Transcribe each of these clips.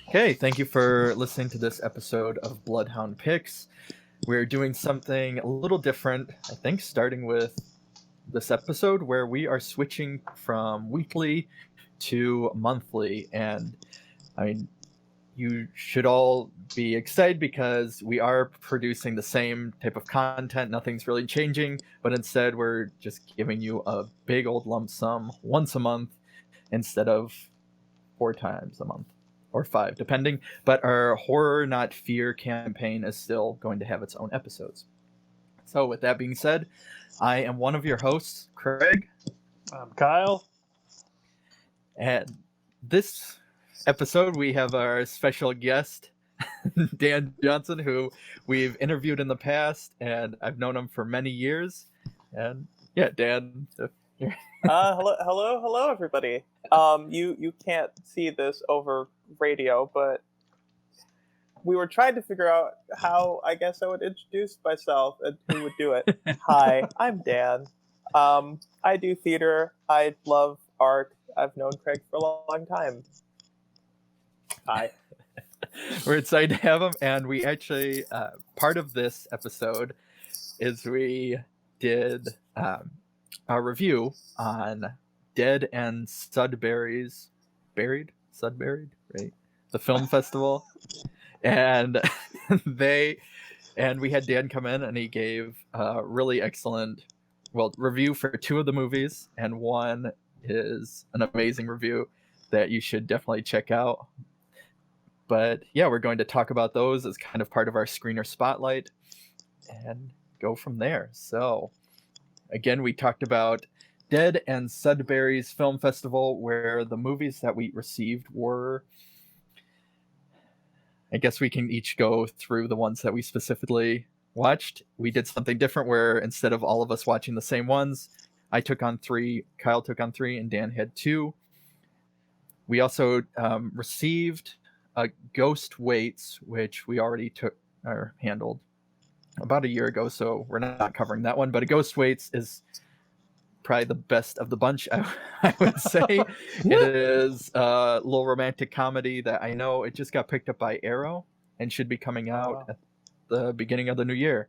Okay, thank you for listening to this episode of Bloodhound Pix. We're doing something a little different, I think, starting with this episode where we are switching from weekly to monthly. And I mean, you should all be excited because we are producing the same type of content. Nothing's really changing, but instead, we're just giving you a big old lump sum once a month instead of 4 times a month or 5, depending. But our Horror Not Fear campaign is still going to have its own episodes. So, with that being said, I am one of your hosts, Craig. I'm Kyle. And this episode, we have our special guest, Dan Johnson, who we've interviewed in the past, and I've known him for many years. And yeah, Dan. Hello, everybody. You can't see this over radio, but we were trying to figure out how I guess I would introduce myself and who would do it. Hi, I'm Dan. I do theater. I love art. I've known Craig for a long time. Hi. We're excited to have him, and we actually part of this episode is we did a review on Dead and SudBuried's SudBuried, right? The film festival. And we had Dan come in, and he gave a really excellent review for 2 of the movies, and one is an amazing review that you should definitely check out. But yeah, we're going to talk about those as kind of part of our screener spotlight and go from there. So again, we talked about Dead and SudBuried's film festival, where the movies that we received were, I guess we can each go through the ones that we specifically watched. We did something different where instead of all of us watching the same ones, I took on 3, Kyle took on 3, and Dan had 2. We also received a Ghost Waits, which we already took or handled about a year ago, so we're not covering that one. But a Ghost Waits is probably the best of the bunch, I would say. It is a little romantic comedy that I know it just got picked up by Arrow and should be coming out at the beginning of the new year.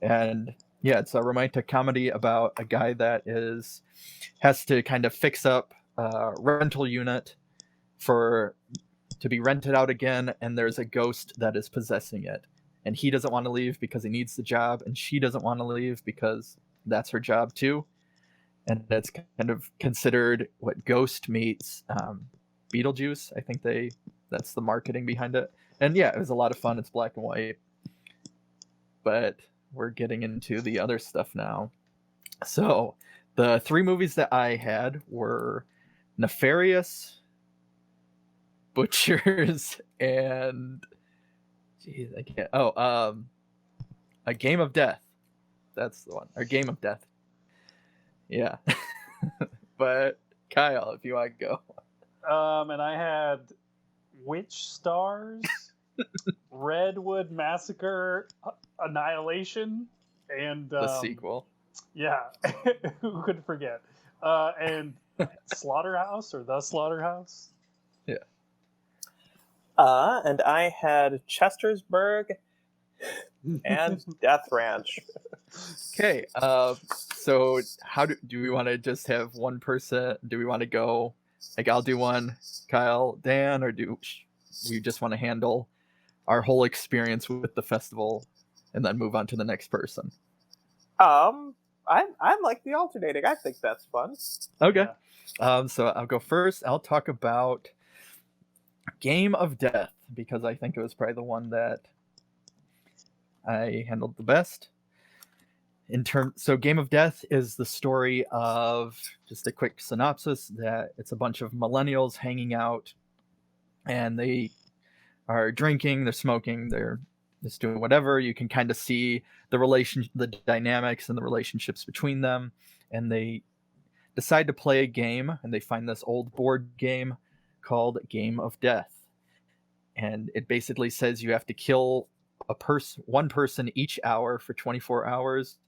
And yeah, it's a romantic comedy about a guy that has to kind of fix up a rental unit to be rented out again, and there's a ghost that is possessing it. And he doesn't want to leave because he needs the job, and she doesn't want to leave because that's her job too. And that's kind of considered what Ghost meets Beetlejuice. I think that's the marketing behind it. And yeah, it was a lot of fun. It's black and white. But we're getting into the other stuff now. So the 3 movies that I had were Nefarious, Butchers, and A Game of Death. That's the one. Or Game of Death. Yeah. But Kyle, if you want to go. And I had Witch Stars, Redwood Massacre, Annihilation, and the sequel. Yeah. Who could forget? And Slaughterhouse, or The Slaughterhouse. Yeah. And I had Chestersburg and Death Ranch. Okay, so how do we want to just have one person? Do we want to go, like, I'll do one, Kyle, Dan, or do we just want to handle our whole experience with the festival and then move on to the next person? I like the alternating. I think that's fun. Okay. Yeah. So I'll go first. I'll talk about Game of Death because I think it was probably the one that I handled the best. So Game of Death is the story of, just a quick synopsis, that it's a bunch of millennials hanging out, and they are drinking, they're smoking, they're just doing whatever. You can kind of see the dynamics and the relationships between them, and they decide to play a game, and they find this old board game called Game of Death. And it basically says you have to kill one person each hour for 24 hours,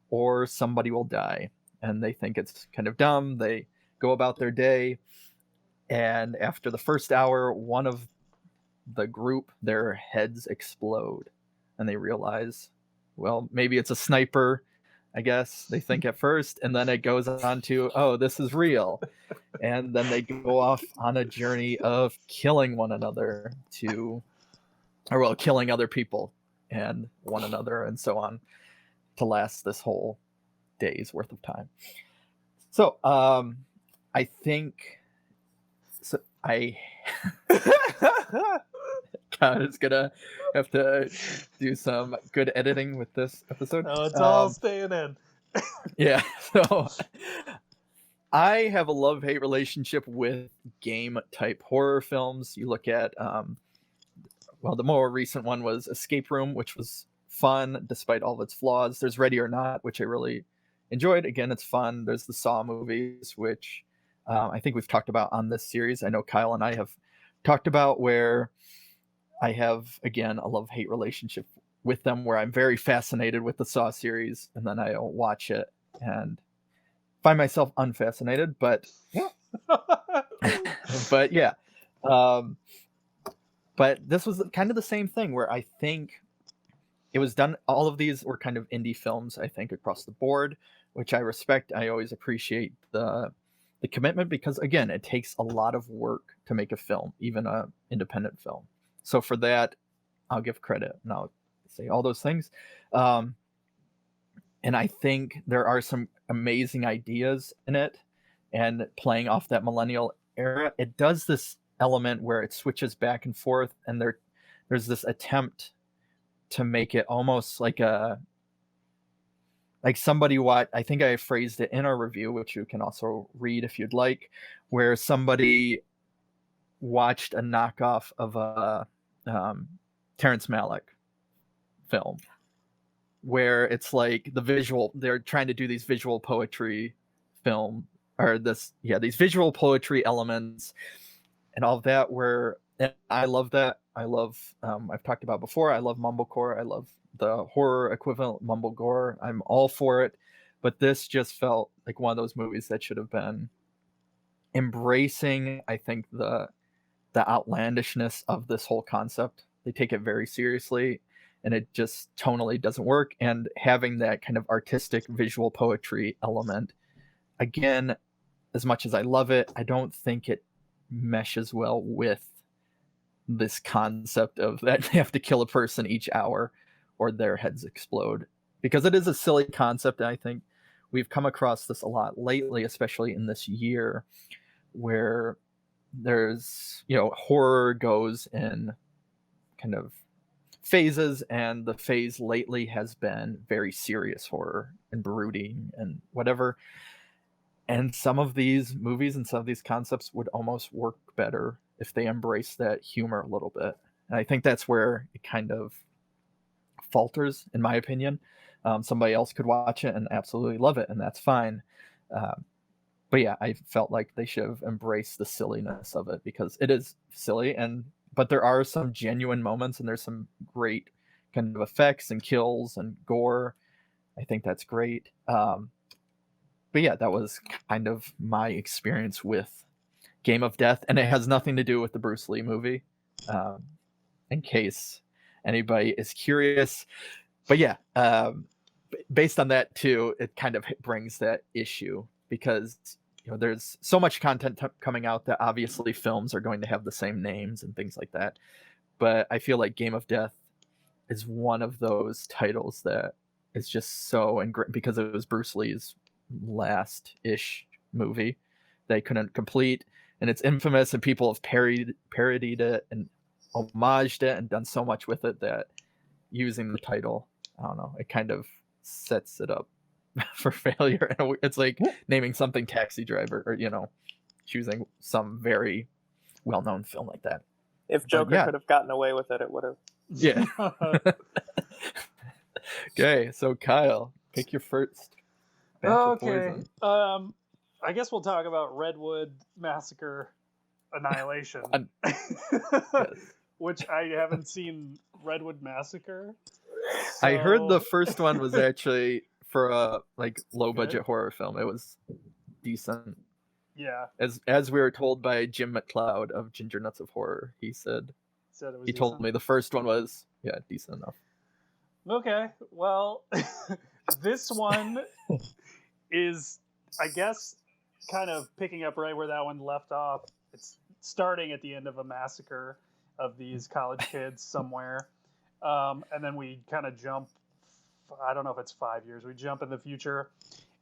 or somebody will die. And they think it's kind of dumb. They go about their day, and after the first hour, one of the group, their heads explode, and they realize, well, maybe it's a sniper, I guess they think at first, and then it goes on to, oh, this is real. And then they go off on a journey of killing one another killing other people and one another and so on, to last this whole day's worth of time. So I think God is gonna have to do some good editing with this episode. No, it's all staying in. Yeah, so I have a love-hate relationship with game-type horror films. You look at, the more recent one was Escape Room, which was fun despite all of its flaws. There's Ready or Not, which I really enjoyed. Again, it's fun. There's the Saw movies, which I think we've talked about on this series. I know Kyle and I have talked about, where I have, again, a love-hate relationship with them, where I'm very fascinated with the Saw series, and then I'll watch it and find myself unfascinated. But but yeah, but this was kind of the same thing, where I think it was done. All of these were kind of indie films, I think, across the board, which I respect. I always appreciate the commitment, because again, it takes a lot of work to make a film, even a independent film. So for that, I'll give credit, and I'll say all those things. And I think there are some amazing ideas in it, and playing off that millennial era, it does this element where it switches back and forth, and there's this attempt to make it almost like somebody I think I phrased it in our review, which you can also read if you'd like, where somebody watched a knockoff of a Terrence Malick film, where it's like they're trying to do these visual poetry these visual poetry elements and all of that, and I love that. I love, I've talked about before, I love mumblecore. I love the horror equivalent, mumblegore. I'm all for it. But this just felt like one of those movies that should have been embracing, I think, the outlandishness of this whole concept. They take it very seriously, and it just tonally doesn't work. And having that kind of artistic visual poetry element, again, as much as I love it, I don't think it meshes well with this concept of that they have to kill a person each hour or their heads explode, because it is a silly concept. And I think we've come across this a lot lately, especially in this year, where there's, horror goes in kind of phases, and the phase lately has been very serious horror and brooding and whatever. And some of these movies and some of these concepts would almost work better if they embrace that humor a little bit. And I think that's where it kind of falters, in my opinion. Somebody else could watch it and absolutely love it, and that's fine. But yeah, I felt like they should have embraced the silliness of it, because it is silly, but there are some genuine moments, and there's some great kind of effects and kills and gore. I think that's great. But yeah, that was kind of my experience with Game of Death, and it has nothing to do with the Bruce Lee movie, in case anybody is curious. But yeah, based on that too, it kind of brings that issue, because there's so much content coming out that obviously films are going to have the same names and things like that. But I feel like Game of Death is one of those titles that is just so because it was Bruce Lee's last-ish movie they couldn't complete, and it's infamous, and people have parodied it and homaged it and done so much with it that using the title, I don't know, it kind of sets it up for failure. It's like naming something Taxi Driver, or choosing some very well-known film like that. If Joker could have gotten away with it, it would have. Yeah. Okay, so Kyle, pick your first. Okay. I guess we'll talk about Redwood Massacre Annihilation. Which I haven't seen Redwood Massacre. So... I heard the first one was actually for a low budget horror film. It was decent. Yeah. As we were told by Jim McLeod of Ginger Nuts of Horror, he said Said it was He told decent? me the first one was decent enough. Okay, well, this one is, I guess, kind of picking up right where that one left off. It's starting at the end of a massacre of these college kids somewhere. And then we kind of jump, I don't know if it's 5 years, we jump in the future.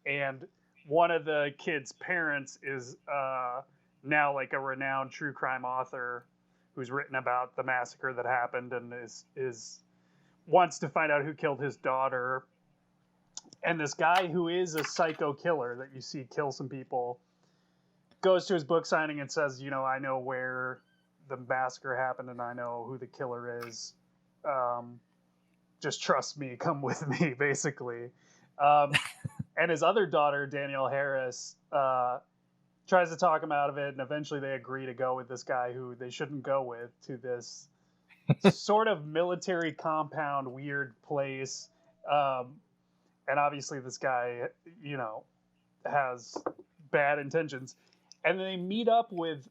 And one of the kids' parents is now like a renowned true crime author who's written about the massacre that happened and is wants to find out who killed his daughter. And this guy who is a psycho killer that you see kill some people goes to his book signing and says, I know where the massacre happened and I know who the killer is. Just trust me, come with me, basically. And his other daughter, Danielle Harris, tries to talk him out of it, and eventually they agree to go with this guy who they shouldn't go with to this sort of military compound, weird place. And obviously this guy, has bad intentions. And they meet up with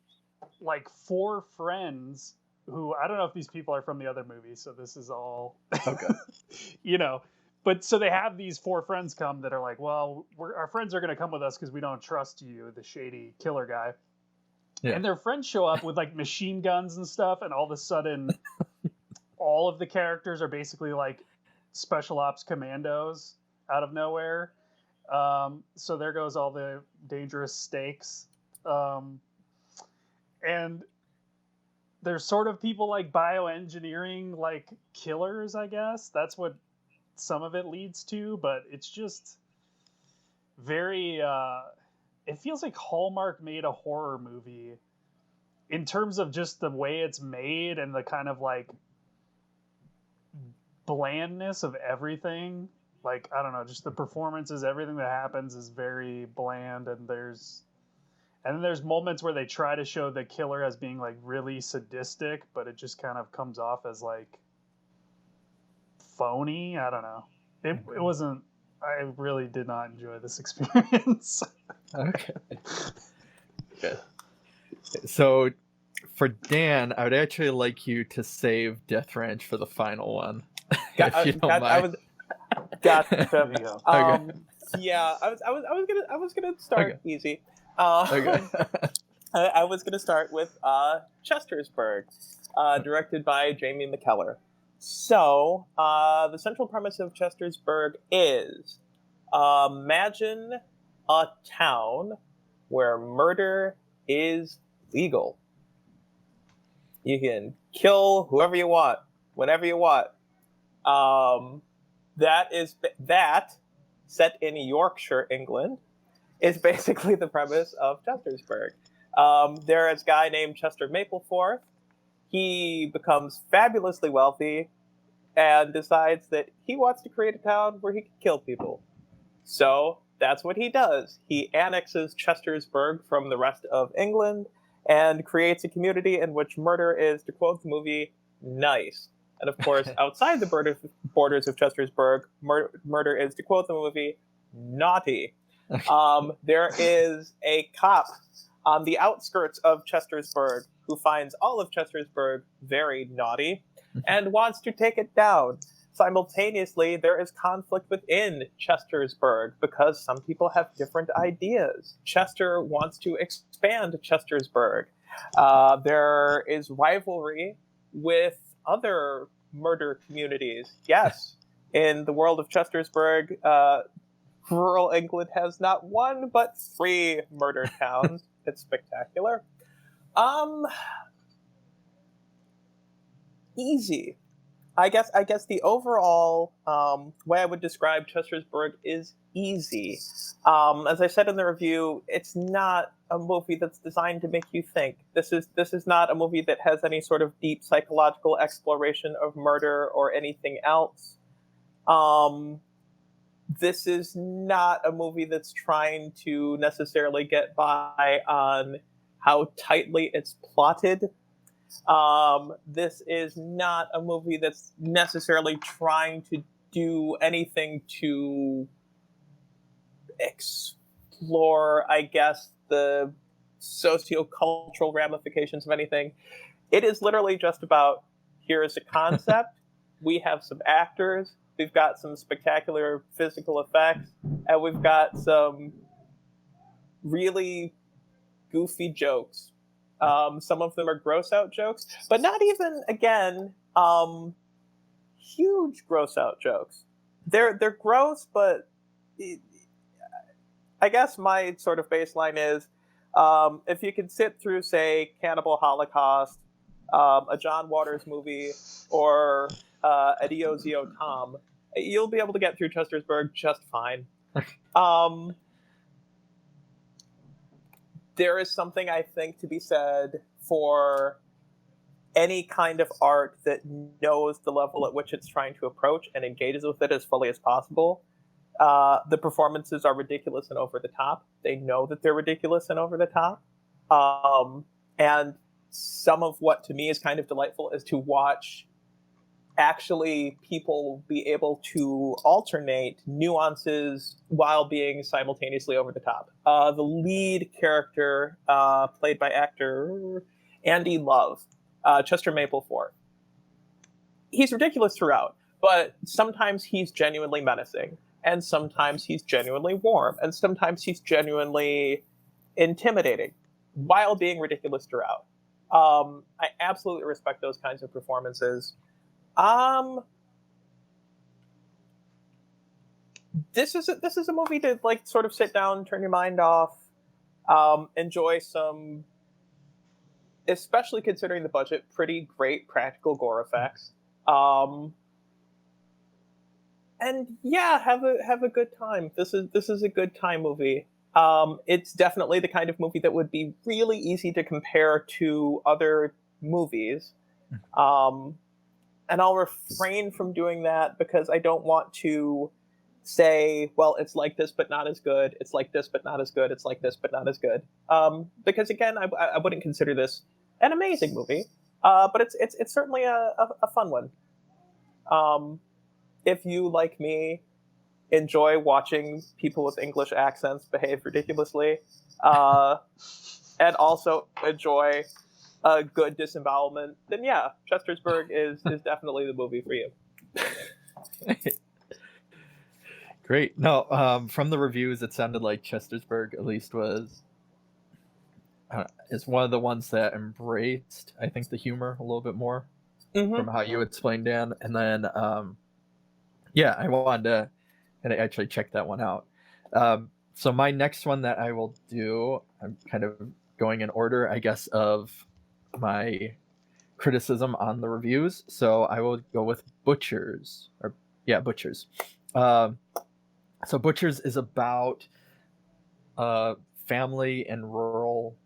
like 4 friends who, I don't know if these people are from the other movie, so this is all, Okay. But so they have these 4 friends come that are like, well, our friends are going to come with us because we don't trust you, the shady killer guy. Yeah. And their friends show up with like machine guns and stuff, and all of a sudden, all of the characters are basically like special ops commandos out of nowhere. So there goes all the dangerous stakes. And there's sort of people like bioengineering, like killers, I guess. That's what some of it leads to, but it's just very it feels like Hallmark made a horror movie in terms of just the way it's made and the kind of like blandness of everything. Like, I don't know, just the performances, everything that happens is very bland, and then there's moments where they try to show the killer as being like really sadistic, but it just kind of comes off as like phony. I don't know. It wasn't. I really did not enjoy this experience. Okay. Good. So, for Dan, I would actually like you to save Death Ranch for the final one, if you don't mind. Gotcha. Okay. Yeah, I was gonna start easy. Okay. I was gonna start with Chestersburg, directed by Jamie McKellar. So, the central premise of Chestersburg is, imagine a town where murder is legal. You can kill whoever you want, whenever you want. That set in Yorkshire, England, is basically the premise of Chestersburg. There is a guy named Chester Mapleforth. He becomes fabulously wealthy and decides that he wants to create a town where he can kill people. So that's what he does. He annexes Chestersburg from the rest of England and creates a community in which murder is, to quote the movie, nice. And of course, outside the borders of Chestersburg, murder is, to quote the movie, naughty. There is a cop on the outskirts of Chestersburg who finds all of Chestersburg very naughty and wants to take it down. Simultaneously, there is conflict within Chestersburg because some people have different ideas. Chester wants to expand Chestersburg. There is rivalry with other murder communities. Yes, in the world of Chestersburg, rural England has not 1 but 3 murder towns. It's spectacular. Easy. I guess the overall way I would describe Chestersburg is easy. As I said in the review, it's not a movie that's designed to make you think. This is not a movie that has any sort of deep psychological exploration of murder or anything else. This is not a movie that's trying to necessarily get by on how tightly it's plotted. This is not a movie that's necessarily trying to do anything to explore, I guess, the socio-cultural ramifications of anything. It is literally just about Here is a concept. We have some actors. We've got some spectacular physical effects, and we've got some really goofy jokes. Some of them are gross out jokes, but not even, again, huge gross out jokes. They're gross, but I guess my sort of baseline is, if you can sit through, say, Cannibal Holocaust, a John Waters movie, or a Diozio Tom, you'll be able to get through Chester'sburg just fine. There is something, I think, to be said for any kind of art that knows the level at which it's trying to approach and engages with it as fully as possible. The performances are ridiculous and over the top. They know that they're ridiculous and over the top. And some of what to me is kind of delightful is to watch actually people be able to alternate nuances while being simultaneously over the top. The lead character, played by actor Andy Love, Chester Maplefort, he's ridiculous throughout, but sometimes he's genuinely menacing, and sometimes he's genuinely warm, and sometimes he's genuinely intimidating while being ridiculous throughout. I absolutely respect those kinds of performances. This is a movie to like sort of sit down, turn your mind off, enjoy some, especially considering the budget, pretty great practical gore effects. And yeah, have a good time. This is a good time movie. It's definitely the kind of movie that would be really easy to compare to other movies. And I'll refrain from doing that because I don't want to say, well, it's like this but not as good. It's like this but not as good. It's like this but not as good. Because again, I wouldn't consider this an amazing movie, but it's certainly a fun one. If you, like me, enjoy watching people with English accents behave ridiculously, and also enjoy a good disembowelment, then yeah, Chester'sburg is definitely the movie for you. Great. No, from the reviews, it sounded like Chester'sburg at least is one of the ones that embraced, I think, the humor a little bit more from how you explained, Dan. And then, yeah, I wanted to and actually check that one out. So my next one that I will do, I'm kind of going in order, I guess, of my criticism on the reviews. So I will go with Butchers. Butchers. So Butchers is about a family in rural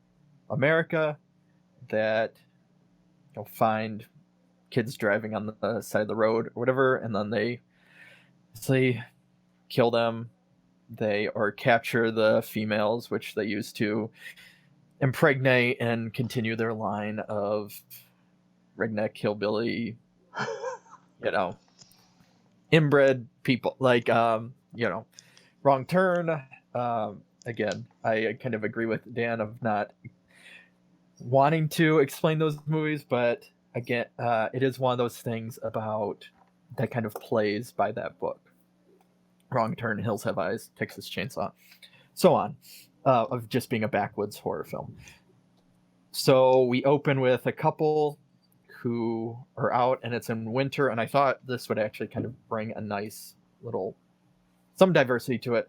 America that find kids driving on the side of the road or whatever, and then they kill them. They capture the females, which they use to impregnate and continue their line of redneck hillbilly, inbred people, like Wrong Turn. Again, I kind of agree with Dan of not wanting to explain those movies, but again, it is one of those things about that kind of plays by that book. Wrong Turn, Hills Have Eyes, Texas Chainsaw, so on, of just being a backwoods horror film. So we open with a couple who are out, and it's in winter, and I thought this would actually kind of bring a nice some diversity to it,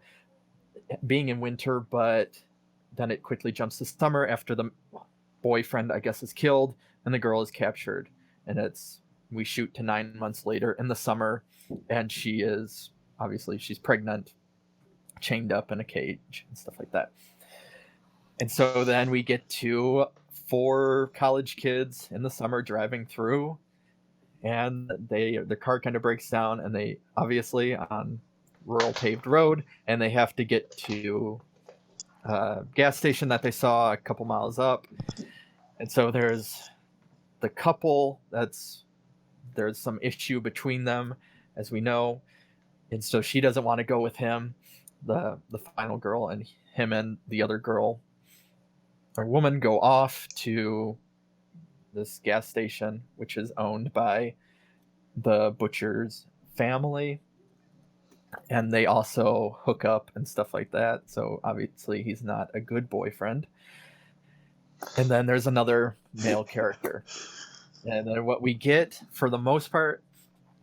being in winter, but then it quickly jumps to summer after the boyfriend, I guess, is killed and the girl is captured, and we shoot to 9 months later in the summer, and she's pregnant, chained up in a cage and stuff like that. And so then we get to 4 college kids in the summer driving through, and the car kind of breaks down, and they obviously on rural paved road, and they have to get to a gas station that they saw a couple miles up. And so there's the couple there's some issue between them, as we know, and so she doesn't want to go with him, the final girl, and him and the other girl or woman go off to this gas station, which is owned by the butcher's family, and they also hook up and stuff like that. So obviously he's not a good boyfriend. And then there's another male character. And then what we get for the most part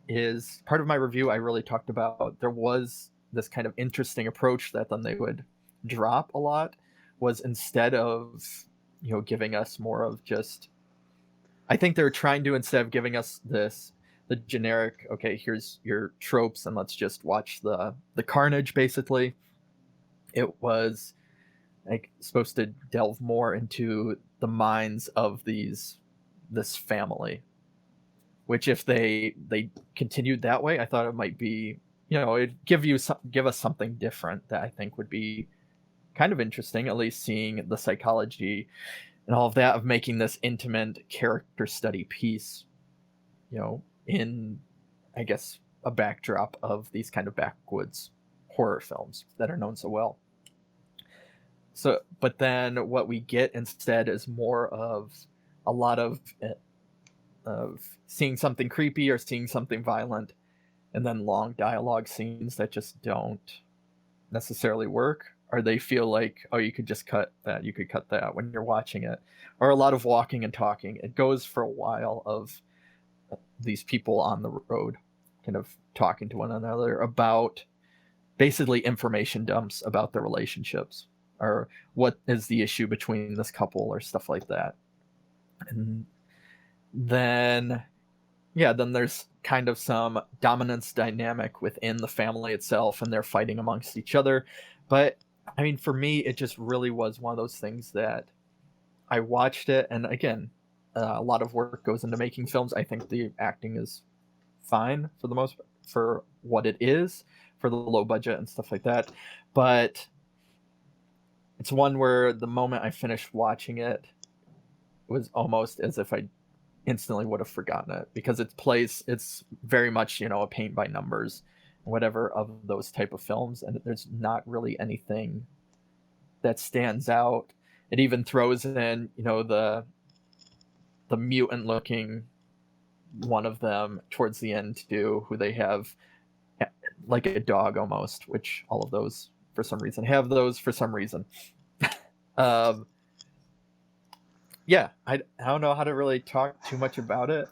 is part of my review I really talked about. There was this kind of interesting approach that then they would drop a lot, was instead of, you know, giving us more of just, I think they're trying to, instead of giving us this, the generic, okay, here's your tropes and let's just watch the carnage, basically. It was like supposed to delve more into the minds of this family, which if they continued that way, I thought it might be, you know, it'd give us something different that I think would be kind of interesting, at least seeing the psychology and all of that of making this intimate character study piece, you know, in, I guess, a backdrop of these kind of backwoods horror films that are known so well. So, but then what we get instead is more of a lot of seeing something creepy or seeing something violent, and then long dialogue scenes that just don't necessarily work, or they feel like, oh, you could just cut that, you could cut that when you're watching it, or a lot of walking and talking. It goes for a while of these people on the road kind of talking to one another about basically information dumps about their relationships, or what is the issue between this couple, or stuff like that. And then there's kind of some dominance dynamic within the family itself, and they're fighting amongst each other. But I mean, for me, it just really was one of those things that I watched it, and again, a lot of work goes into making films. I think the acting is fine for the most, for what it is, for the low budget and stuff like that. But it's one where the moment I finished watching it, it was almost as if I instantly would have forgotten it, because it's very much, you know, a paint by numbers, whatever, of those type of films, and there's not really anything that stands out. It even throws in, you know, the mutant looking one of them towards the end too, who they have like a dog almost, which all of those for some reason have those for some reason. Yeah, I don't know how to really talk too much about it.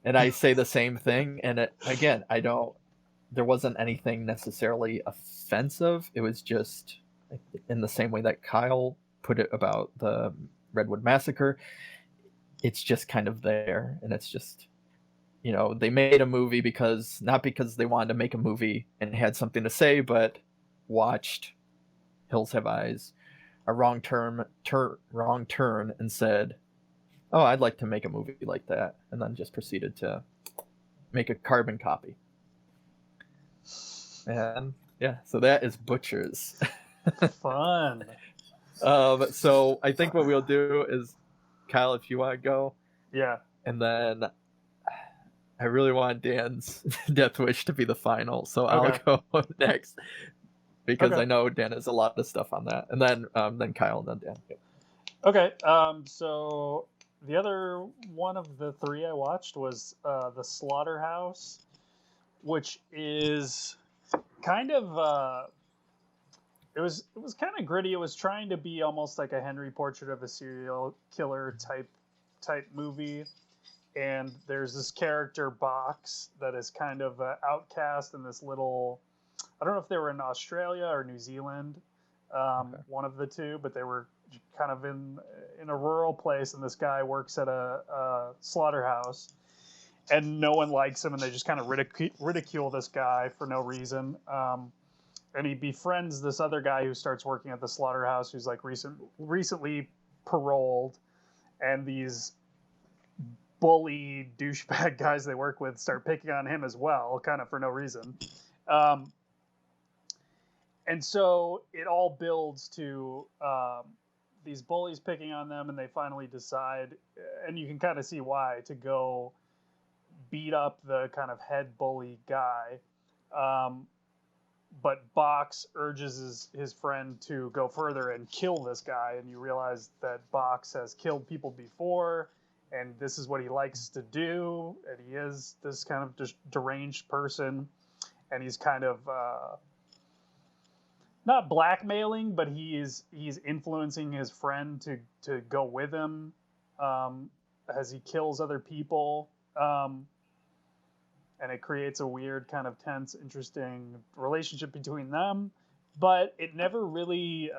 And I say the same thing. And again, there wasn't anything necessarily offensive. It was just in the same way that Kyle put it about the Redwood Massacre. It's just kind of there. And it's just, you know, they made a movie not because they wanted to make a movie and had something to say, but watched Hills Have Eyes, a wrong turn, and said, oh, I'd like to make a movie like that, and then just proceeded to make a carbon copy. And yeah, so that is Butchers. Fun. So I think what we'll do is, Kyle, if you want to go, Yeah, and then I really want Dan's Death Wish to be the final, so Okay. I'll go next, because Okay. I know Dan has a lot of stuff on that, and then Kyle, and then Dan. Okay. So the other one of the three I watched was the Slaughterhouse, which is kind of it was kind of gritty. It was trying to be almost like a Henry Portrait of a Serial Killer type movie. And there's this character Box that is kind of outcast in this little, I don't know if they were in Australia or New Zealand, one of the two, but they were kind of in a rural place, and this guy works at a slaughterhouse, and no one likes him, and they just kind of ridicule this guy for no reason. And he befriends this other guy who starts working at the slaughterhouse, who's like recently paroled, and these bully douchebag guys they work with start picking on him as well, kind of for no reason. And so it all builds to these bullies picking on them, and they finally decide, and you can kind of see why, to go beat up the kind of head bully guy. But Box urges his friend to go further and kill this guy, and you realize that Box has killed people before, and this is what he likes to do, and he is this kind of just deranged person, and he's kind of not blackmailing, but he's influencing his friend to go with him as he kills other people, and it creates a weird kind of tense, interesting relationship between them. But it never really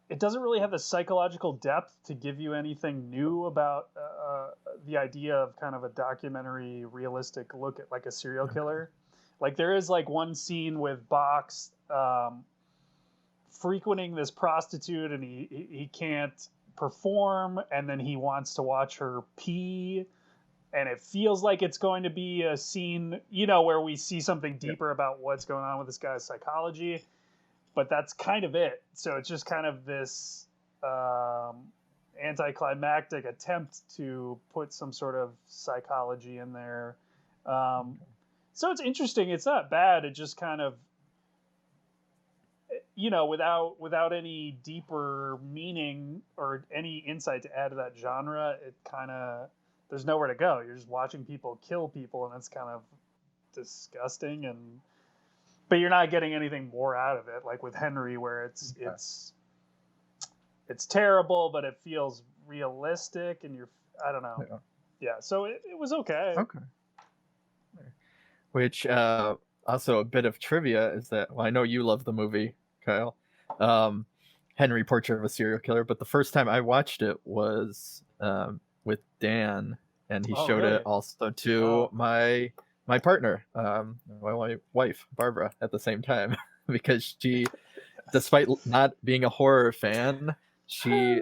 it doesn't really have the psychological depth to give you anything new about the idea of kind of a documentary, realistic look at like a serial killer. Like there is like one scene with Box frequenting this prostitute, and he can't perform, and then he wants to watch her pee, and it feels like it's going to be a scene, you know, where we see something deeper about what's going on with this guy's psychology. But that's kind of it. So it's just kind of this anticlimactic attempt to put some sort of psychology in there. So it's interesting. It's not bad. It just kind of, you know, without any deeper meaning or any insight to add to that genre, it kind of, there's nowhere to go. You're just watching people kill people, and it's kind of disgusting, but you're not getting anything more out of it, like with Henry, where it's terrible, but it feels realistic, and I don't know. Yeah, so it was okay. Okay. Which also a bit of trivia is that, well, I know you love the movie, Kyle, Henry, Portrait of a Serial Killer, but the first time I watched it was with Dan, and he showed it also to my partner, my wife, Barbara, at the same time, because she, despite not being a horror fan, she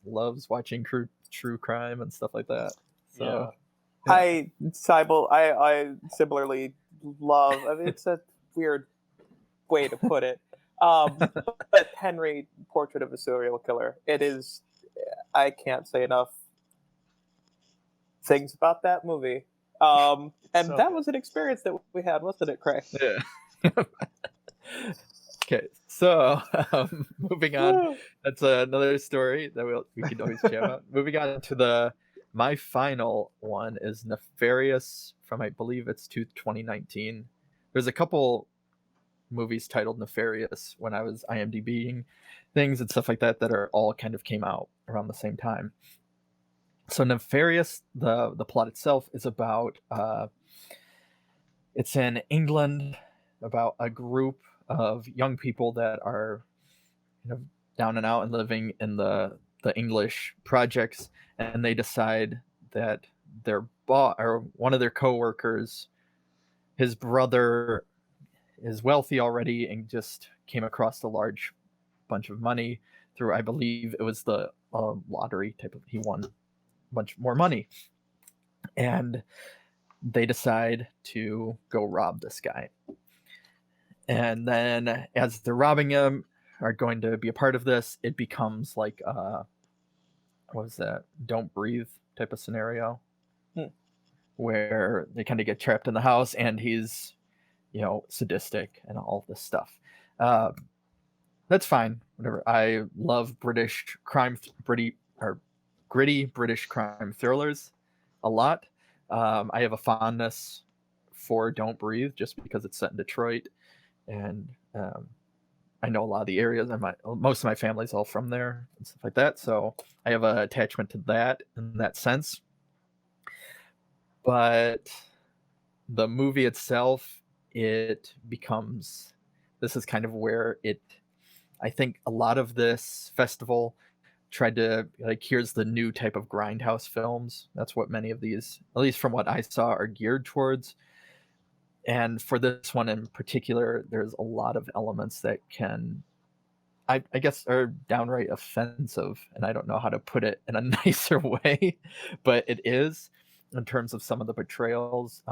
loves watching true crime and stuff like that. So Yeah. I similarly love, I mean, it's a weird way to put it. But Henry, Portrait of a Serial Killer, it is, I can't say enough things about that movie. And So that good. was an experience that we had, wasn't it, Craig? yeah. Okay, so moving on. That's another story that we could always chat about. Moving on to my final one is Nefarious from, I believe it's 2019. There's a couple movies titled Nefarious when I was IMDbing things and stuff like that are all kind of came out around the same time. So Nefarious, the plot itself is about it's in England, about a group of young people that are, you know, down and out and living in the English projects, and they decide that their boss or one of their coworkers, his brother is wealthy already and just came across a large bunch of money through, I believe it was the lottery type of, he won a bunch more money, and they decide to go rob this guy. And then as they're robbing him, are going to be a part of this, it becomes like what was that, Don't Breathe type of scenario, where they kind of get trapped in the house, and he's, you know, sadistic and all this stuff. That's fine, whatever. I love British crime, gritty British crime thrillers a lot. I have a fondness for Don't Breathe just because it's set in Detroit, and I know a lot of the areas, and most of my family's all from there and stuff like that, so I have an attachment to that in that sense. But the movie itself, it becomes, this is kind of where I think a lot of this festival tried to, like, here's the new type of grindhouse films. That's what many of these, at least from what I saw, are geared towards. And for this one in particular, there's a lot of elements that can, I guess, are downright offensive, and I don't know how to put it in a nicer way, but it is, in terms of some of the portrayals.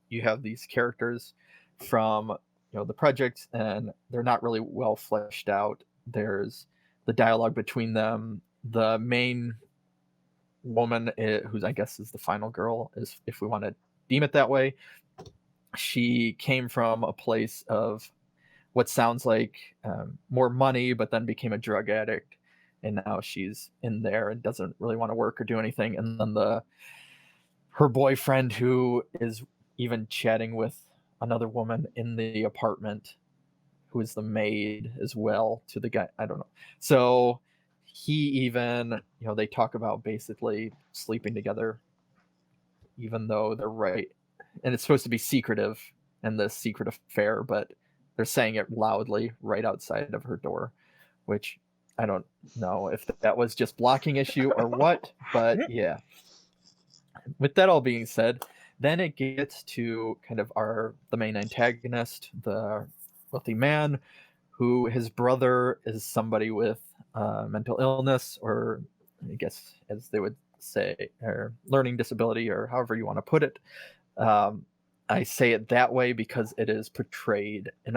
You have these characters from, you know, the project, and they're not really well fleshed out. There's the dialogue between them. The main woman, who's, I guess, is the final girl, is, if we want to deem it that way, she came from a place of what sounds like more money, but then became a drug addict, and now she's in there and doesn't really want to work or do anything. And then her boyfriend, who is even chatting with another woman in the apartment, who is the maid as well to the guy. I don't know. So he even, they talk about basically sleeping together, even though they're right. And it's supposed to be secretive and the secret affair, but they're saying it loudly right outside of her door, which I don't know if that was just blocking issue or what, but yeah. With that all being said, then it gets to kind of the main antagonist, the wealthy man, who his brother is somebody with mental illness, or I guess as they would say, or learning disability, or however you want to put it. I say it that way because it is portrayed in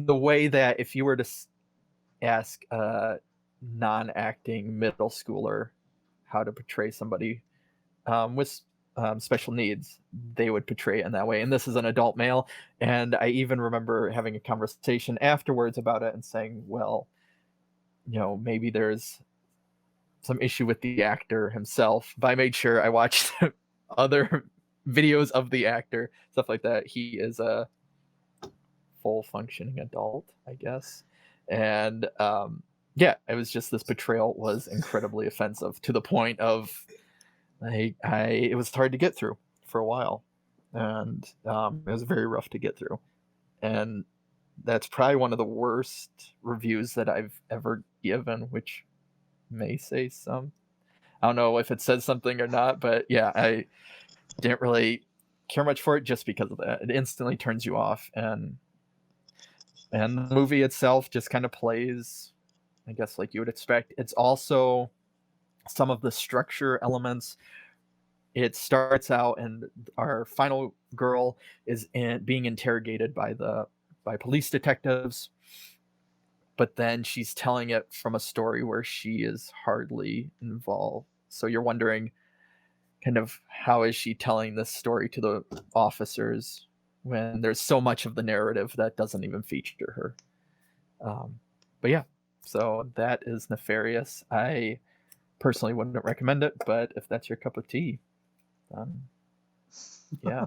the way that if you were to ask a non-acting middle schooler how to portray somebody with special needs, they would portray it in that way. And this is an adult male. And I even remember having a conversation afterwards about it and saying, well, maybe there's some issue with the actor himself. But I made sure I watched other videos of the actor, stuff like that. He is a full functioning adult, I guess. And yeah, it was just, this portrayal was incredibly offensive to the point of it was hard to get through for a while, and it was very rough to get through. And that's probably one of the worst reviews that I've ever given, which may say some. I don't know if it says something or not, but yeah, I didn't really care much for it just because of that. It instantly turns you off, and the movie itself just kind of plays, I guess, like you would expect. It's also some of the structure elements. It starts out, and our final girl is being interrogated by police detectives, but then she's telling it from a story where she is hardly involved. So you're wondering, kind of, how is she telling this story to the officers when there's so much of the narrative that doesn't even feature her? But yeah, so that is Nefarious. I personally wouldn't recommend it, but if that's your cup of tea, yeah.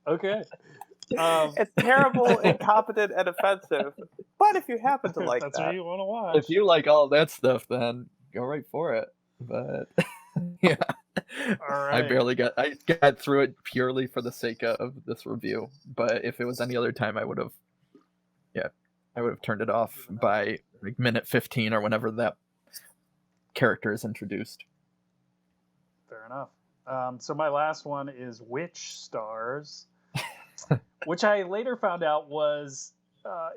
Okay. It's terrible, incompetent, and offensive. But if you happen to like that's that, what you want to watch. If you like all that stuff, then go right for it. But yeah, All right. I got through it purely for the sake of this review. But if it was any other time, I would have turned it off by like minute 15 or whenever that character is introduced. Fair enough. So my last one is Witch Stars, which I later found out was,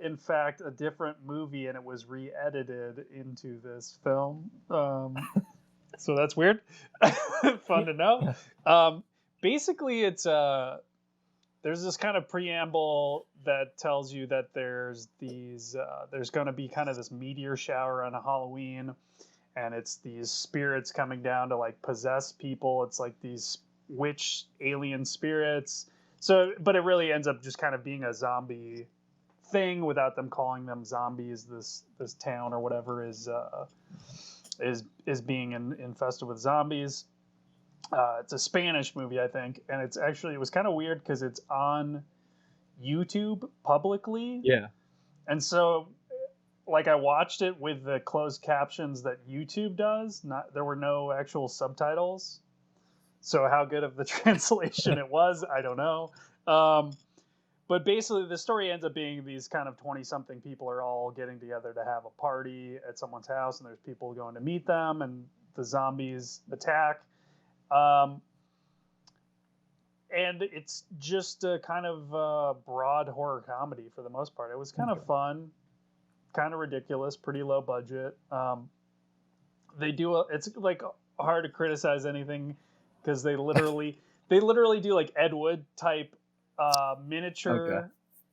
in fact, a different movie, and it was re-edited into this film. So that's weird. Fun to know. Basically, it's there's this kind of preamble that tells you that there's going to be kind of this meteor shower on a Halloween, and it's these spirits coming down to like possess people. It's like these witch alien spirits. So, but it really ends up just kind of being a zombie thing without them calling them zombies. This town or whatever is being infested with zombies. It's a Spanish movie, I think, and it was kind of weird because it's on YouTube publicly. Yeah. And so, like, I watched it with the closed captions that YouTube does. There were no actual subtitles. So how good of the translation it was, I don't know. But basically, the story ends up being these kind of 20-something people are all getting together to have a party at someone's house, and there's people going to meet them, and the zombies attack. And it's just a kind of broad horror comedy for the most part. It was kind of fun, kind of ridiculous, pretty low budget. It's like hard to criticize anything because they literally do like Ed Wood type miniature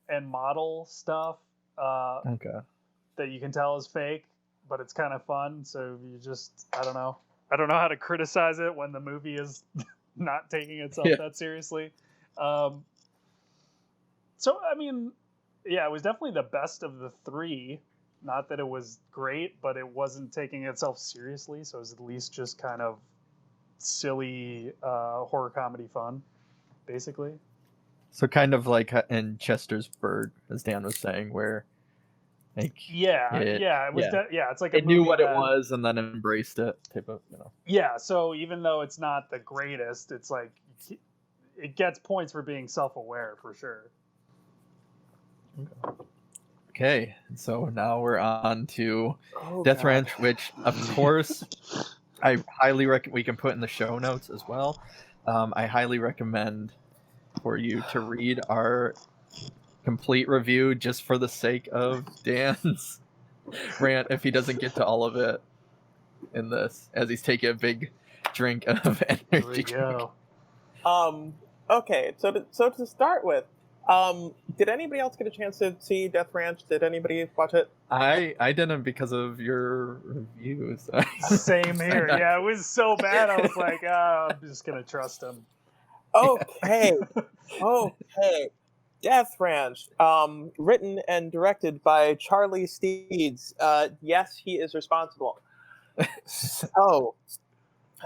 and model stuff that you can tell is fake, but it's kind of fun. So you just, I don't know how to criticize it when the movie is not taking itself that seriously. So I mean, yeah, it was definitely the best of the three. Not that it was great, but it wasn't taking itself seriously, so it was at least just kind of silly horror comedy fun, basically. So kind of like in Chester's Bird, as Dan was saying, where like Yeah, it, yeah, it was. yeah, Yeah, it's like a it knew movie what it that. was and then embraced it, type of, you know. Yeah, so even though it's not the greatest, it's like it gets points for being self-aware for sure. Okay, so now we're on to Death God. Ranch, which of course I highly recommend. We can put in the show notes as well. I highly recommend for you to read our complete review just for the sake of Dan's rant if he doesn't get to all of it in this, as he's taking a big drink of Here we energy drink. go. Okay, so to start with, did anybody else get a chance to see Death Ranch? Did anybody watch it? I didn't because of your reviews. Same here. Yeah, it was so bad. I was like, I'm just gonna trust him. Okay, okay. Death Ranch, written and directed by Charlie Steeds. Yes, he is responsible. So,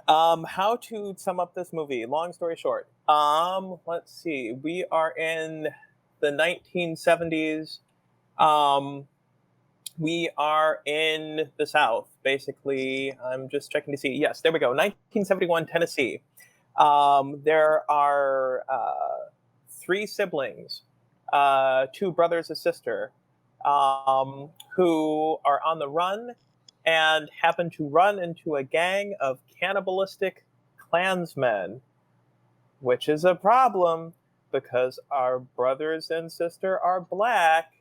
how to sum up this movie? Long story short, let's see. We are in the 1970s. We are in the South, basically. I'm just checking to see. Yes, there we go. 1971, Tennessee. There are 3 siblings, 2 brothers, a sister, who are on the run and happen to run into a gang of cannibalistic Klansmen, which is a problem because our brothers and sister are black.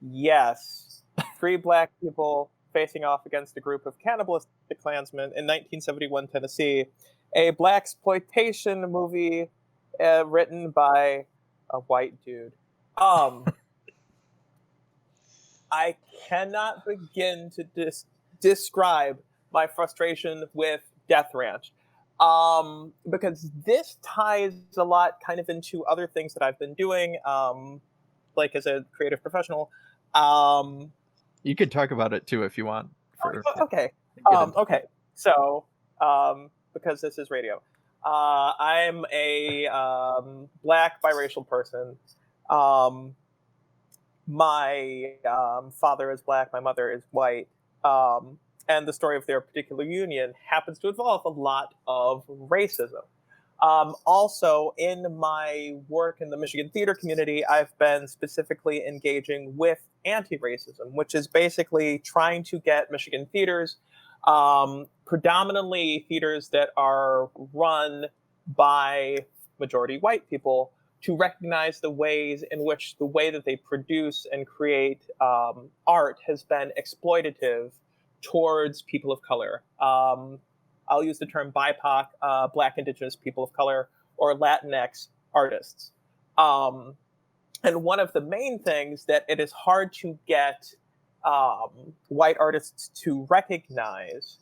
Yes. 3 black people facing off against a group of cannibalistic Klansmen in 1971 Tennessee, a blaxploitation movie written by a white dude. I cannot begin to describe my frustration with Death Ranch, because this ties a lot kind of into other things that I've been doing, like as a creative professional. You could talk about it too if you want. Okay. Okay. So, because this is radio, I'm a black biracial person. My father is black, my mother is white, and the story of their particular union happens to involve a lot of racism. Also, in my work in the Michigan theater community, I've been specifically engaging with anti-racism, which is basically trying to get Michigan theaters, predominantly theaters that are run by majority white people, to recognize the ways in which the way that they produce and create art has been exploitative towards people of color. I'll use the term BIPOC, Black, Indigenous, people of color, or Latinx artists. And one of the main things that it is hard to get white artists to recognize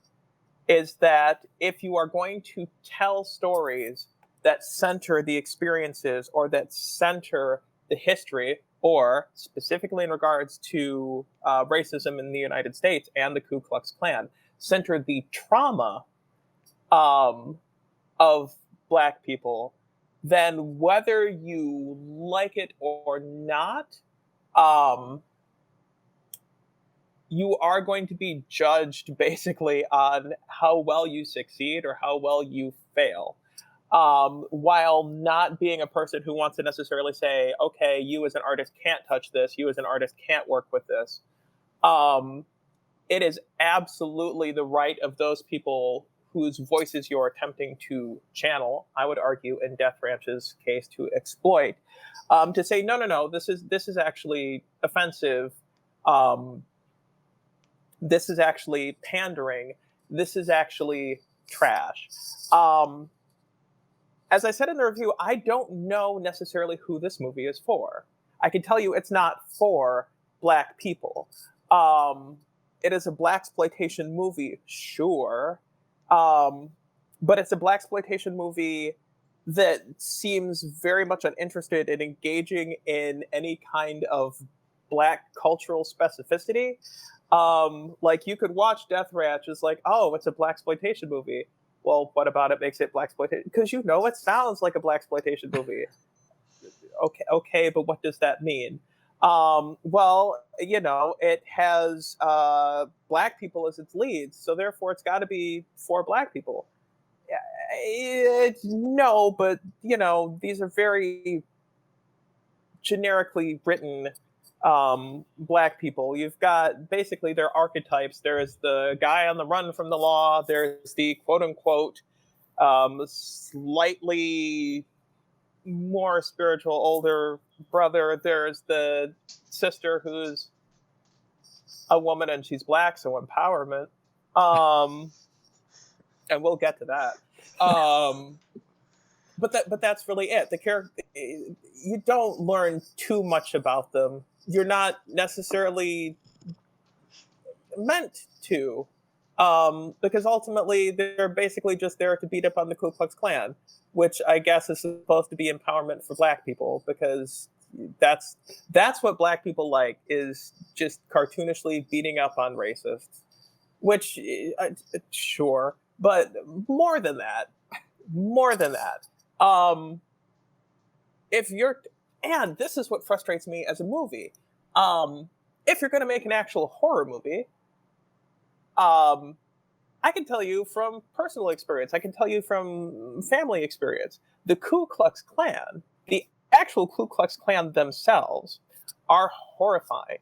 is that if you are going to tell stories that center the experiences or that center the history, or specifically in regards to racism in the United States and the Ku Klux Klan, center the trauma of Black people, then whether you like it or not, you are going to be judged basically on how well you succeed or how well you fail. While not being a person who wants to necessarily say, okay, you as an artist can't touch this, you as an artist can't work with this. It is absolutely the right of those people whose voices you're attempting to channel, I would argue in Death Ranch's case, to exploit, to say, no, this is actually offensive. This is actually pandering. This is actually trash. As I said in the review, I don't know necessarily who this movie is for. I can tell you it's not for Black people. It is a blaxploitation movie, sure. But it's a blaxploitation movie that seems very much uninterested in engaging in any kind of Black cultural specificity. Like, you could watch Death Ranch as like, oh, it's a Blaxploitation movie. Well, what about it makes it Blaxploitation? Because it sounds like a Blaxploitation movie. Okay, but what does that mean? Well, it has Black people as its leads, so therefore it's got to be for Black people. No, but these are very generically written Black people. You've got basically their archetypes. There's the guy on the run from the law. There's the quote unquote slightly more spiritual older brother. There's the sister who's a woman and she's Black, so empowerment. And we'll get to that. But that's really it. The character, you don't learn too much about them. You're not necessarily meant to, because ultimately they're basically just there to beat up on the Ku Klux Klan, which I guess is supposed to be empowerment for Black people, because that's what Black people like, is just cartoonishly beating up on racists. Which, sure, but more than that. And this is what frustrates me as a movie. If you're going to make an actual horror movie, I can tell you from personal experience, I can tell you from family experience, the Ku Klux Klan, the actual Ku Klux Klan themselves, are horrifying.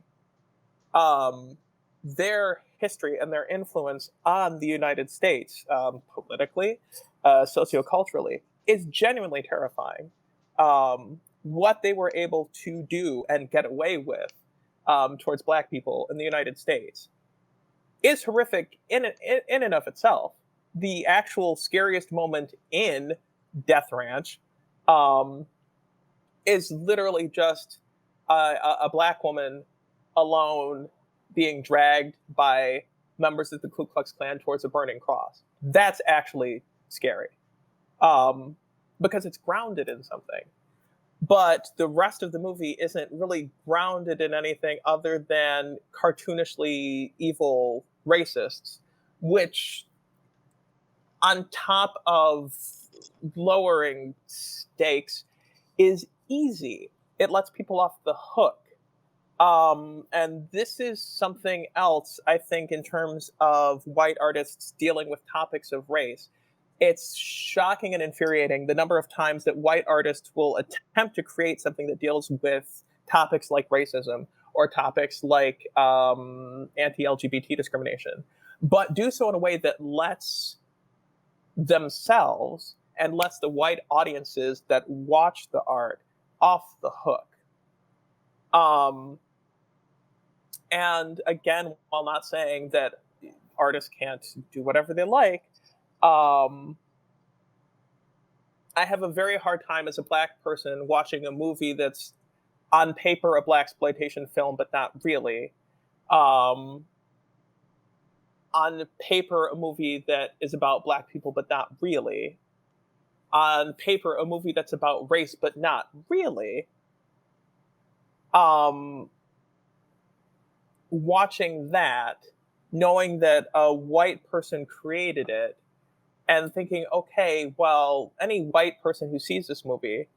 Their history and their influence on the United States, politically, socioculturally, is genuinely terrifying. What they were able to do and get away with towards Black people in the United States is horrific in and of itself. The actual scariest moment in Death Ranch is literally just a Black woman alone being dragged by members of the Ku Klux Klan towards a burning cross. That's actually scary, because it's grounded in something. But the rest of the movie isn't really grounded in anything other than cartoonishly evil racists, which, on top of lowering stakes, is easy. It lets people off the hook. And this is something else, I think, in terms of white artists dealing with topics of race. It's shocking and infuriating the number of times that white artists will attempt to create something that deals with topics like racism or topics like anti-LGBT discrimination, but do so in a way that lets themselves and lets the white audiences that watch the art off the hook. And again, while not saying that artists can't do whatever they like, I have a very hard time as a Black person watching a movie that's on paper a Blaxploitation film, but not really. On paper, a movie that is about Black people, but not really. On paper, a movie that's about race, but not really. Watching that, knowing that a white person created it, and thinking, okay, well, any white person who sees this movie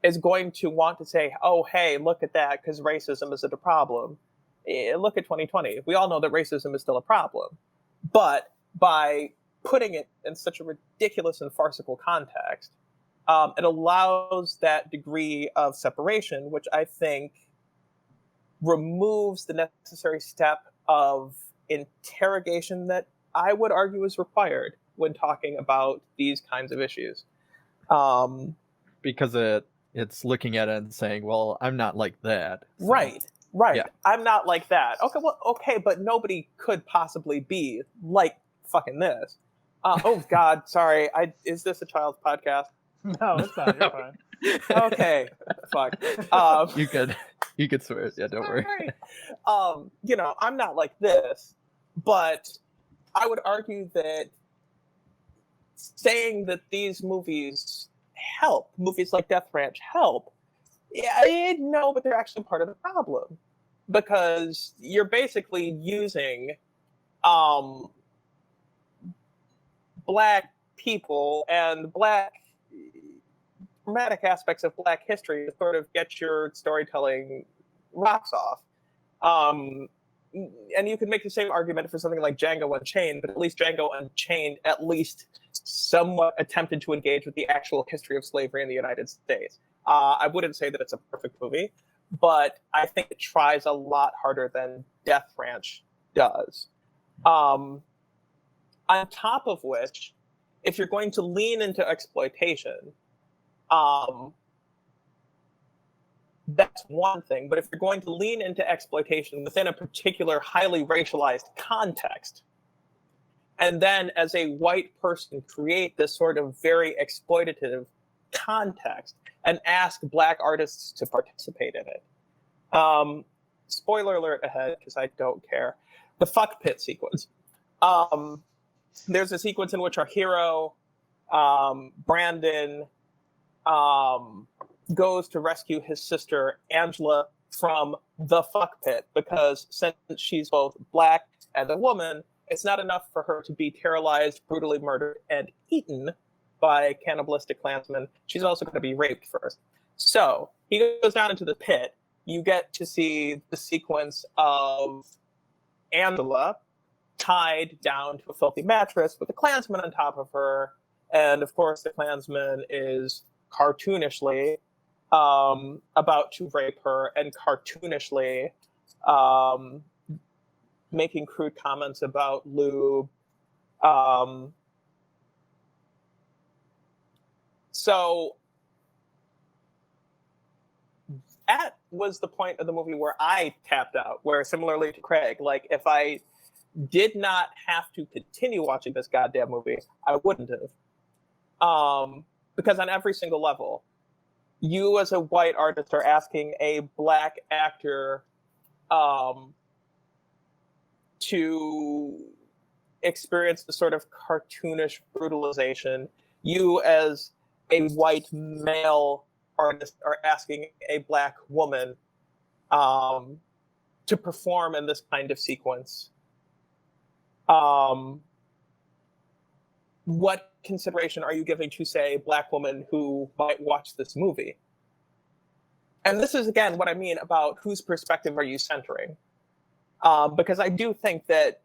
is going to want to say, oh, hey, look at that, because racism isn't a problem. Look at 2020. We all know that racism is still a problem. But by putting it in such a ridiculous and farcical context, it allows that degree of separation, which I think removes the necessary step of interrogation that I would argue is required when talking about these kinds of issues. Because it's looking at it and saying, well, I'm not like that. So. Right. Yeah. I'm not like that. Okay, but nobody could possibly be like fucking this. Oh God, sorry. Is this a child's podcast? No, it's not. You're fine. Okay, fuck. You could swear. Yeah, don't worry. I'm not like this, but I would argue that saying that these movies help, movies like Death Ranch help, yeah, no, but they're actually part of the problem, because you're basically using Black people and Black dramatic aspects of Black history to sort of get your storytelling rocks off. And you could make the same argument for something like Django Unchained, but at least Django Unchained at least somewhat attempted to engage with the actual history of slavery in the United States. I wouldn't say that it's a perfect movie, but I think it tries a lot harder than Death Ranch does. On top of which, if you're going to lean into exploitation, that's one thing. But if you're going to lean into exploitation within a particular highly racialized context, and then as a white person create this sort of very exploitative context and ask Black artists to participate in it. Spoiler alert ahead, because I don't care. The fuck pit sequence. There's a sequence in which our hero, Brandon, goes to rescue his sister, Angela, from the fuck pit, because since she's both Black and a woman, it's not enough for her to be terrorized, brutally murdered, and eaten by cannibalistic Klansmen. She's also going to be raped first. So he goes down into the pit. You get to see the sequence of Angela tied down to a filthy mattress with a Klansman on top of her. And of course, the Klansman is cartoonishly about to rape her and cartoonishly making crude comments about lube. So that was the point of the movie where I tapped out, where similarly to Craig, like if I did not have to continue watching this goddamn movie, I wouldn't have. Because on every single level, you as a white artist are asking a Black actor to experience the sort of cartoonish brutalization. You as a white male artist are asking a Black woman to perform in this kind of sequence. What consideration are you giving to, say, a Black woman who might watch this movie? And this is, again, what I mean about whose perspective are you centering? Because I do think that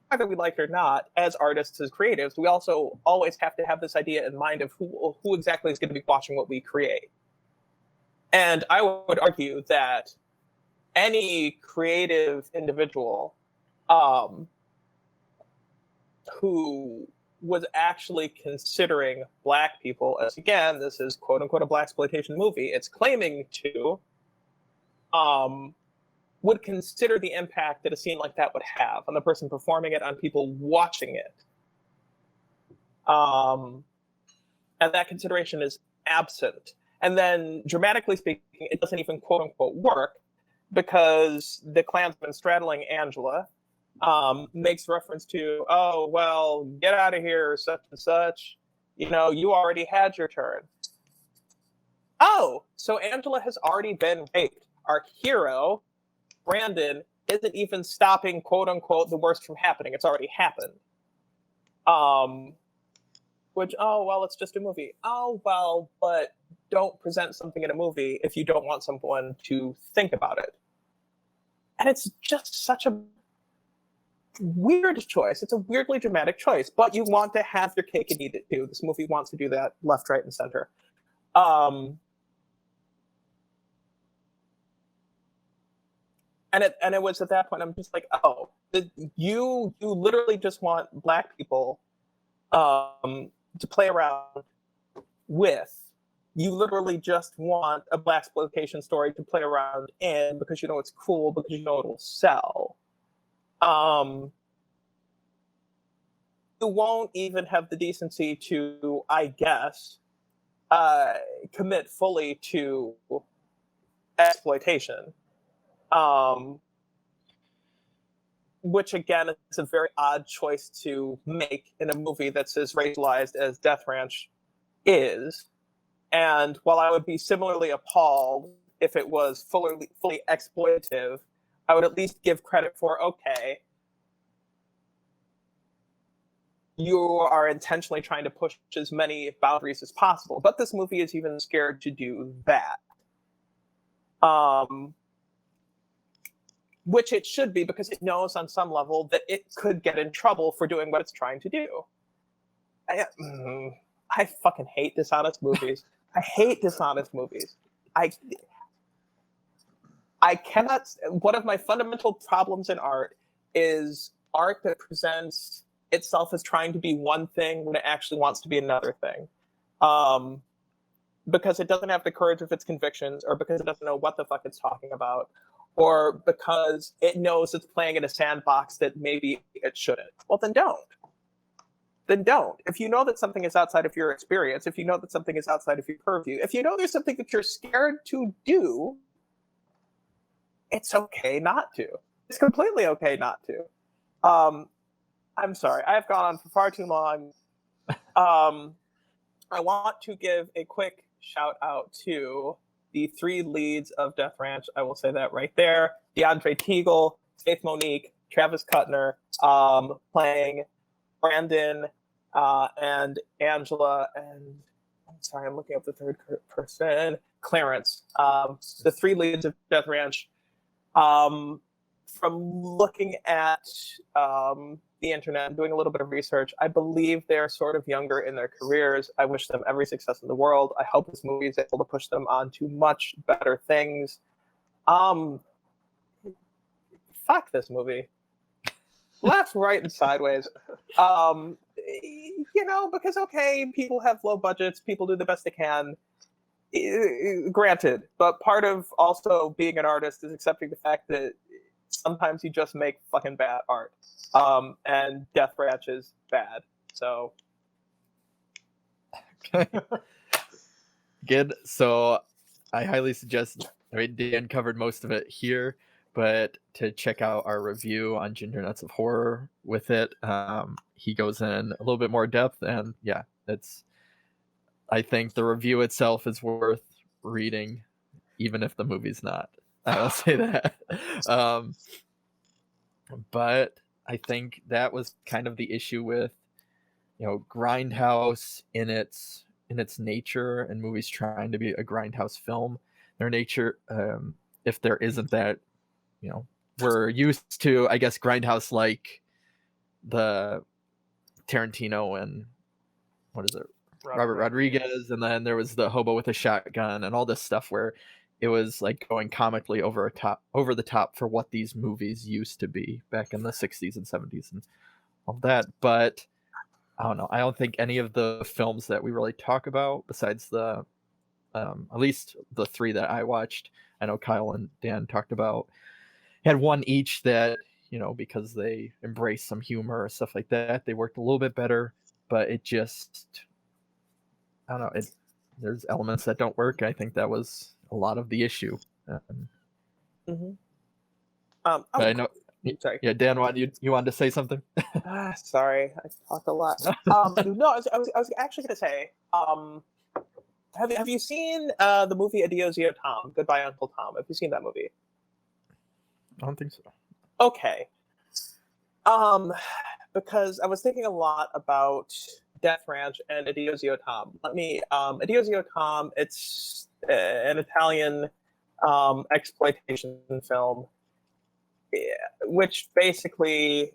whether we like it or not, as artists, as creatives, we also always have to have this idea in mind of who exactly is going to be watching what we create. And I would argue that any creative individual who was actually considering Black people as, again, this is quote unquote a Blaxploitation movie, it's claiming to, would consider the impact that a scene like that would have on the person performing it, on people watching it. And that consideration is absent. And then, dramatically speaking, it doesn't even quote unquote work, because the Klansman straddling Angela makes reference to, oh, well, get out of here, such and such. You know, you already had your turn. Oh, so Angela has already been raped. Our hero, Brandon, isn't even stopping, quote unquote, the worst from happening. It's already happened. Which, oh, well, it's just a movie. Oh, well, but don't present something in a movie if you don't want someone to think about it. And it's just such a weird choice. It's a weirdly dramatic choice, but you want to have your cake and eat it too. This movie wants to do that left, right, and center. And it was at that point I'm just like, oh, you literally just want Black people to play around with. You literally just want a Blaxploitation story to play around in because you know it's cool, because you know it'll sell. You won't even have the decency to, I guess, commit fully to exploitation. which again is a very odd choice to make in a movie that's as racialized as Death Ranch is. And while I would be similarly appalled if it was fully exploitative, I would at least give credit for, okay, you are intentionally trying to push as many boundaries as possible. But this movie is even scared to do that. Which it should be, because it knows on some level that it could get in trouble for doing what it's trying to do. I fucking hate dishonest movies. I hate dishonest movies. I cannot. One of my fundamental problems in art is art that presents itself as trying to be one thing when it actually wants to be another thing. Because it doesn't have the courage of its convictions, or because it doesn't know what the fuck it's talking about, or because it knows it's playing in a sandbox that maybe it shouldn't. Well, then don't. Then don't. If you know that something is outside of your experience, if you know that something is outside of your purview, if you know there's something that you're scared to do, it's okay not to. It's completely okay not to. I'm sorry. I have gone on for far too long. I want to give a quick shout out to the 3 leads of Death Ranch. I will say that right there. DeAndre Teagle, Faith Monique, Travis Kuttner, playing Brandon and Angela, and I'm sorry, I'm looking up the third person, Clarence. The 3 leads of Death Ranch. From looking at the internet and doing a little bit of research, I believe they're sort of younger in their careers. I wish them every success in the world. I hope this movie is able to push them on to much better things. Fuck this movie. Left, right, and sideways. Because, okay, people have low budgets, people do the best they can. Granted, but part of also being an artist is accepting the fact that sometimes you just make fucking bad art. And Death Ranch is bad. So. Good. So I highly suggest, Dan covered most of it here, but to check out our review on Ginger Nuts of Horror with it. He goes in a little bit more depth, and yeah, I think the review itself is worth reading, even if the movie's not. I'll say that. But I think that was kind of the issue with, Grindhouse in its nature, and movies trying to be a Grindhouse film. Their nature, if there isn't that, we're used to, I guess, Grindhouse like the Tarantino and what is it? Robert Rodriguez, and then there was the Hobo with a Shotgun and all this stuff where it was like going comically over the top for what these movies used to be back in the 60s and 70s and all that. But I don't know. I don't think any of the films that we really talk about, besides the at least the 3 that I watched, I know Kyle and Dan talked about, had one each that, because they embraced some humor or stuff like that, they worked a little bit better. But it just, I don't know. There's elements that don't work. I think that was a lot of the issue. I know. Sorry. Yeah, Dan, you wanted to say something? Sorry, I talked a lot. No, I was actually going to say, have you seen the movie Adios Yo Tom? Goodbye, Uncle Tom. Have you seen that movie? I don't think so. Okay. Because I was thinking a lot about Death Ranch and Adios Yo Tom. Adios Yo Tom, it's an Italian exploitation film, which basically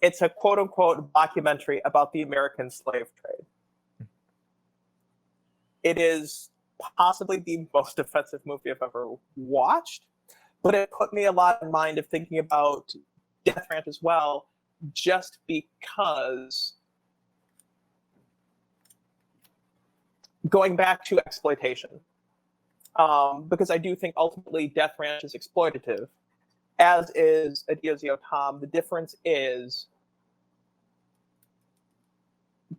it's a quote-unquote documentary about the American slave trade. It is possibly the most offensive movie I've ever watched, but it put me a lot in mind of thinking about Death Ranch as well, just because going back to exploitation, because I do think ultimately Death Ranch is exploitative, as is Adios Yo Tom. The difference is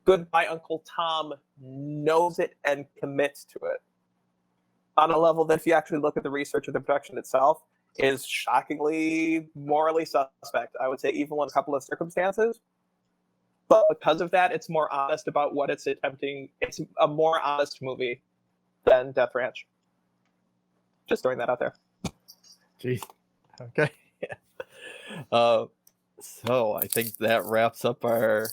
Goodbye Uncle Tom knows it and commits to it on a level that if you actually look at the research of the production itself, is shockingly morally suspect. I would say evil in a couple of circumstances. But because of that, it's more honest about what it's attempting. It's a more honest movie than Death Ranch. Just throwing that out there. Jeez. Okay. So I think that wraps up our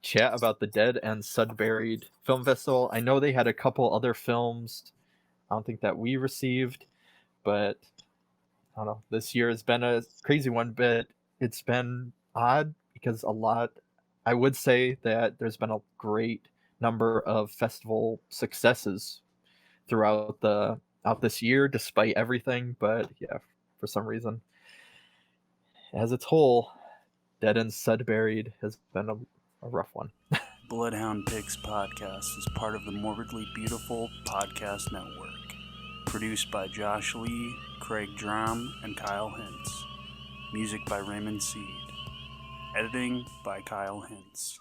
chat about the Dead and SudBuried Film Festival. I know they had a couple other films. I don't think that we received, but I don't know. This year has been a crazy one, but it's been odd because I would say that there's been a great number of festival successes throughout this year, despite everything. But yeah, for some reason, as a whole, Dead and SudBuried has been a rough one. Bloodhound Pix podcast is part of the Morbidly Beautiful podcast network. Produced by Josh Lee, Craig Drum, and Kyle Hintz. Music by Raymond Seed. Editing by Kyle Hintz.